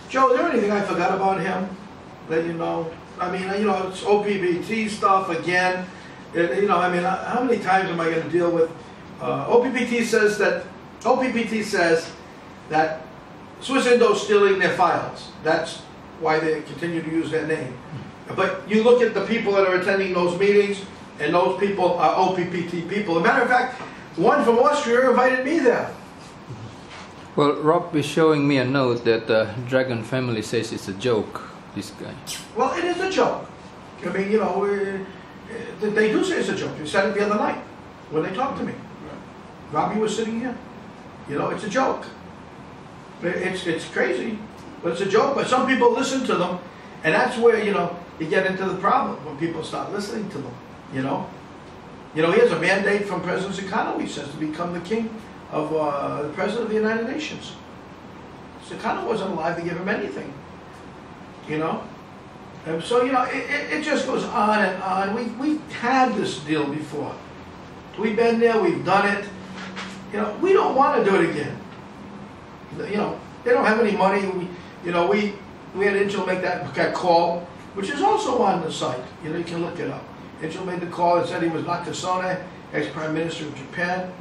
Joe, is there anything I forgot about him that you know? I mean, you know, it's OPPT stuff again. You know, I mean, how many times am I going to deal with? OPPT says that Swiss Indo's stealing their files. That's why they continue to use their name. But you look at the people that are attending those meetings, and those people are OPPT people. As a matter of fact, one from Austria invited me there. Well, Rob is showing me a note that the Dragon family says it's a joke, this guy. Well, it is a joke. I mean, you know, they do say it's a joke. You said it the other night when they talked to me. Robbie was sitting here. You know, it's a joke. It's crazy, but it's a joke. But some people listen to them, and that's where, you know, you get into the problem, when people start listening to them, you know. You know, he has a mandate from President Sukarno, he says, to become the king of the President of the United Nations. Sukarno wasn't alive to give him anything, you know. And so, you know, it just goes on and on. We've had this deal before. We've been there, we've done it. You know, we don't want to do it again. You know, they don't have any money. We had Angel make that call, which is also on the site. You know, you can look it up. Angel made the call and said he was Nakasone, ex-Prime Minister of Japan,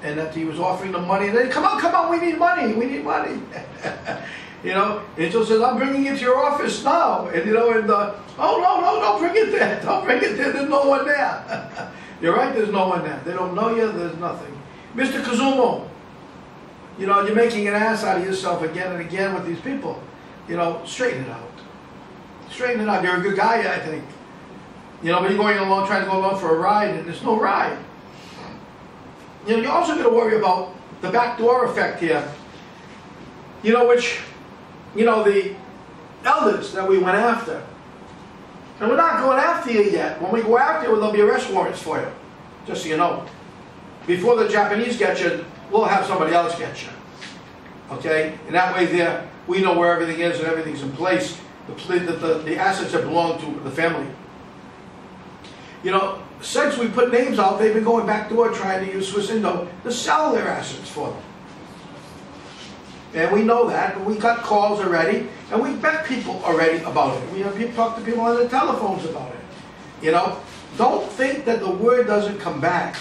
and that he was offering them money. And they, come on, we need money. You know, Angel says, I'm bringing it to your office now. And, you know, and, oh, no, don't bring it there. Don't bring it there. There's no one there. You're right, there's no one there. They don't know you, there's nothing. Mr. Kazumo, you know, you're making an ass out of yourself again and again with these people. You know, straighten it out. Straighten it out. You're a good guy, I think. You know, but you're going along, trying to go along for a ride, and there's no ride. You know, you're also going to worry about the backdoor effect here. You know, which, you know, the elders that we went after. And we're not going after you yet. When we go after you, there'll be arrest warrants for you. Just so you know. Before the Japanese get you, we'll have somebody else get you. Okay? And that way there, we know where everything is and everything's in place. The assets that belong to the family. You know, since we put names out, they've been going backdoor trying to use Swiss Indo to sell their assets for them. And we know that, and we got calls already, and we bet people already about it. We have people talk to people on the telephones about it. You know, don't think that the word doesn't come back.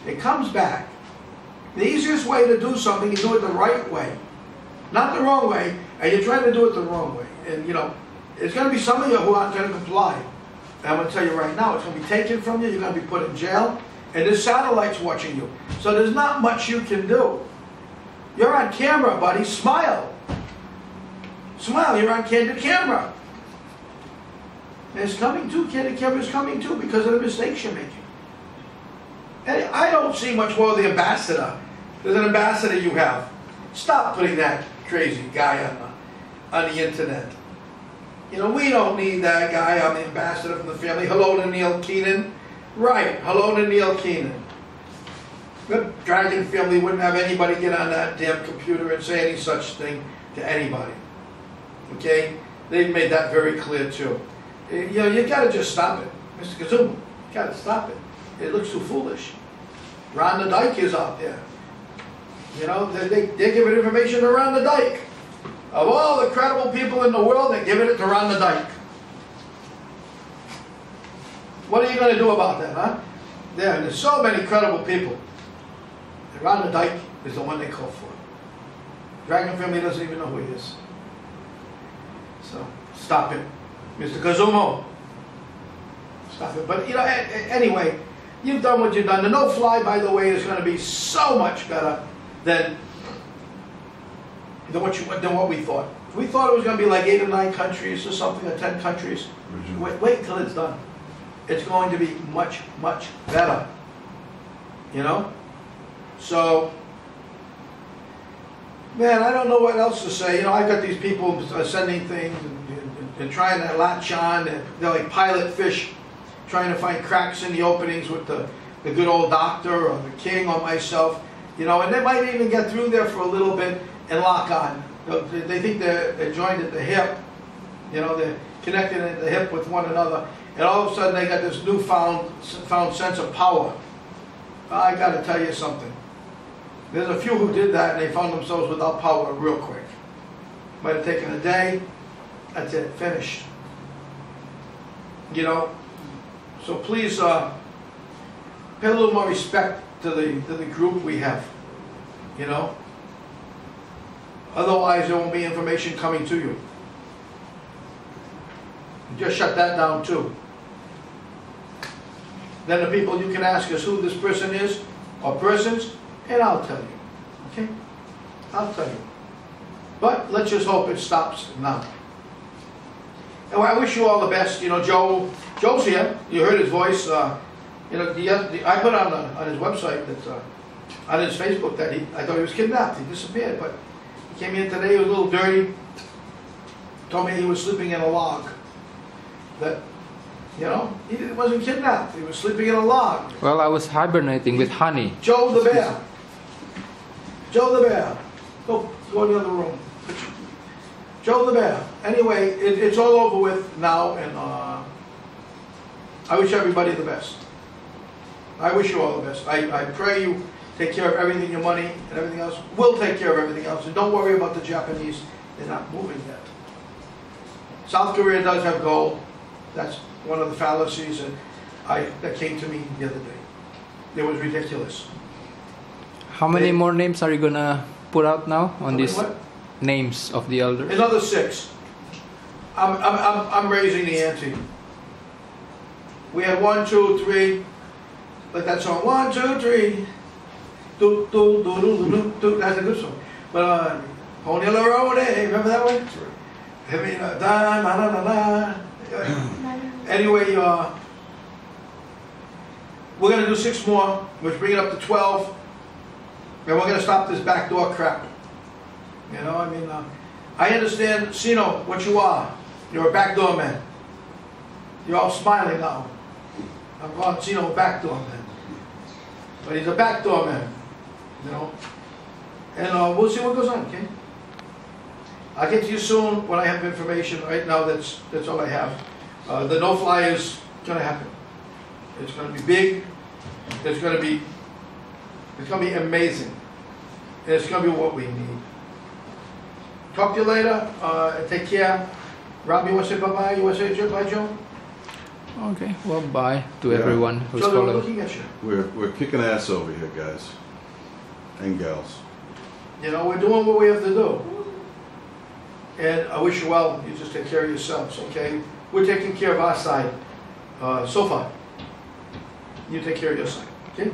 It comes back. The easiest way to do something is do it the right way, not the wrong way, and you're trying to do it the wrong way. And you know, it's going to be some of you who aren't going to comply. And I'm going to tell you right now, it's going to be taken from you, you're going to be put in jail, and there's satellites watching you. So there's not much you can do. You're on camera, buddy. Smile. Smile. You're on candid camera. And it's coming too. Candid camera is coming too because of the mistakes you're making. And I don't see much more of the ambassador. There's an ambassador you have. Stop putting that crazy guy on the internet. You know, we don't need that guy on the ambassador from the family. Hello to Neil Keenan. Right. Hello to Neil Keenan. The Dragon family wouldn't have anybody get on that damn computer and say any such thing to anybody. Okay? They've made that very clear too. You know, you gotta just stop it. Mr. Kazuma, you gotta stop it. It looks too foolish. Ron the Dyke is out there. You know, they're giving information to Ron the Dyke. Of all the credible people in the world, they're giving it to Ron the Dyke. What are you going to do about that, huh? There's so many credible people. And Ron the Dyke is the one they call for. Dragon family doesn't even know who he is. So, stop it. Mr. Kazumo. Stop it. But, you know, anyway, you've done what you've done. The no-fly, by the way, is going to be so much better than what we thought. We thought it was going to be like 8 or 9 countries or something, or 10 countries. Wait until it's done. It's going to be much, much better. You know? So, man, I don't know what else to say. You know, I've got these people sending things and trying to latch on. They're like pilot fish, trying to find cracks in the openings with the good old doctor or the king or myself. You know, and they might even get through there for a little bit and lock on. They think they're joined at the hip. You know, they're connected at the hip with one another. And all of a sudden they got this newfound sense of power. I got to tell you something. There's a few who did that and they found themselves without power real quick. Might have taken a day. That's it, finished. You know, so please pay a little more respect to the group we have. You know, otherwise there won't be information coming to you. Just shut that down too. Then the people you can ask us who this person is or persons, and I'll tell you. Okay? I'll tell you. But let's just hope it stops now. And I wish you all the best. You know, Joe's here. You heard his voice. You know, I put on his website that on his Facebook that I thought he was kidnapped. He disappeared, but he came in today. He was a little dirty. Told me he was sleeping in a log. That, you know, he wasn't kidnapped. He was sleeping in a log. Well, I was hibernating with honey. Joe the bear. Joe the bear. Go in the other room. Joe the bear. Anyway, it's all over with now, and I wish everybody the best. I wish you all the best. I pray you take care of everything, your money and everything else. We'll take care of everything else, and don't worry about the Japanese. They're not moving yet. South Korea does have gold. That's one of the fallacies that came to me the other day. It was ridiculous. How many more names are you gonna put out now on these What? names of the elders? Another 6. I'm raising the ante. We had 1, 2, 3. Like that song, 1, 2, 3. Do do do do do do. That's a good song. But Pony La Road, remember that one? Having a dime, la la la. Anyway, we're gonna do 6 more, which bring it up to 12, and we're gonna stop this backdoor crap. You know, I mean, I understand, Sino, what you are. You're a backdoor man. You're all smiling now. I'm calling Sino a backdoor man. But he's a backdoor man, you know. And we'll see what goes on, okay? I'll get to you soon when I have information. Right now, that's all I have. The no-fly is going to happen. It's going to be big. It's going to be amazing. And it's going to be what we need. Talk to you later. Take care. Rob, you want to say bye-bye? You want to say bye, Joe? Okay, well, bye to everyone who's Joe, they're following. looking at you. We're kicking ass over here, guys and gals. You know, we're doing what we have to do. And I wish you well. You just take care of yourselves, okay? We're taking care of our side so far. You take care of your side, okay?